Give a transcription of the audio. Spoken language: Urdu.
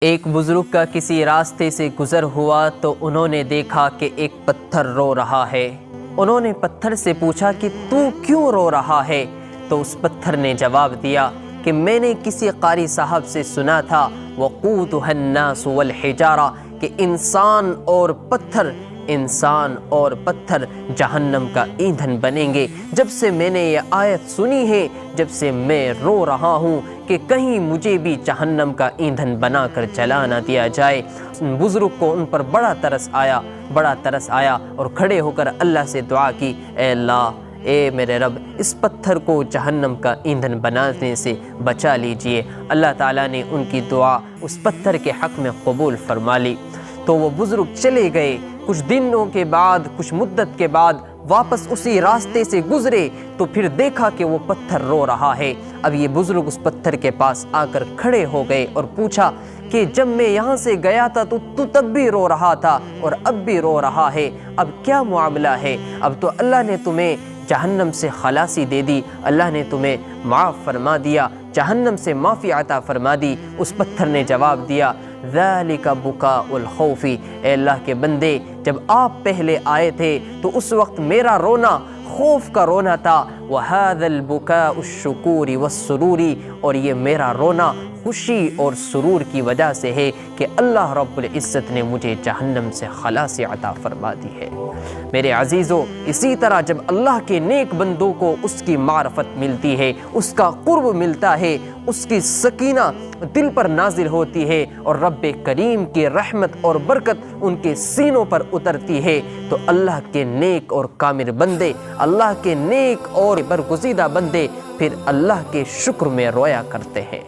ایک بزرگ کا کسی راستے سے گزر ہوا تو انہوں نے دیکھا کہ ایک پتھر رو رہا ہے۔ انہوں نے پتھر سے پوچھا کہ تو کیوں رو رہا ہے؟ تو اس پتھر نے جواب دیا کہ میں نے کسی قاری صاحب سے سنا تھا وَقُودُهَا النَّاسُ وَالْحِجَارَةُ کہ انسان اور پتھر جہنم کا ایندھن بنیں گے۔ جب سے میں نے یہ آیت سنی ہے، جب سے میں رو رہا ہوں کہ کہیں مجھے بھی جہنم کا ایندھن بنا کر جلا نہ دیا جائے۔ بزرگ کو ان پر بڑا ترس آیا اور کھڑے ہو کر اللہ سے دعا کی، اے اللہ، اے میرے رب، اس پتھر کو جہنم کا ایندھن بنانے سے بچا لیجئے۔ اللہ تعالیٰ نے ان کی دعا اس پتھر کے حق میں قبول فرما لی۔ تو وہ بزرگ چلے گئے۔ کچھ دنوں کے بعد، کچھ مدت کے بعد واپس اسی راستے سے گزرے تو پھر دیکھا کہ وہ پتھر رو رہا ہے۔ اب یہ بزرگ اس پتھر کے پاس آ کر کھڑے ہو گئے اور پوچھا کہ جب میں یہاں سے گیا تھا تو تب بھی رو رہا تھا اور اب بھی رو رہا ہے، اب کیا معاملہ ہے؟ اب تو اللہ نے تمہیں جہنم سے خلاصی دے دی، اللہ نے تمہیں معاف فرما دیا، جہنم سے معافی عطا فرما دی۔ اس پتھر نے جواب دیا، ذَلِكَ بُكَاءُ الْخَوْفِ، اے اللہ کے بندے، جب آپ پہلے آئے تھے تو اس وقت میرا رونا خوف کا رونا تھا، وَهَذَا الْبُكَاءُ الشُّكُورِ وَالسُّرُورِ، اور یہ میرا رونا خوشی اور سرور کی وجہ سے ہے کہ اللہ رب العزت نے مجھے جہنم سے خلاصی عطا فرما دی ہے۔ میرے عزیزو، اسی طرح جب اللہ کے نیک بندوں کو اس کی معرفت ملتی ہے، اس کا قرب ملتا ہے، اس کی سکینہ دل پر نازل ہوتی ہے اور رب کریم کی رحمت اور برکت ان کے سینوں پر اترتی ہے، تو اللہ کے نیک اور کامل بندے، اللہ کے نیک اور برگزیدہ بندے پھر اللہ کے شکر میں رویا کرتے ہیں۔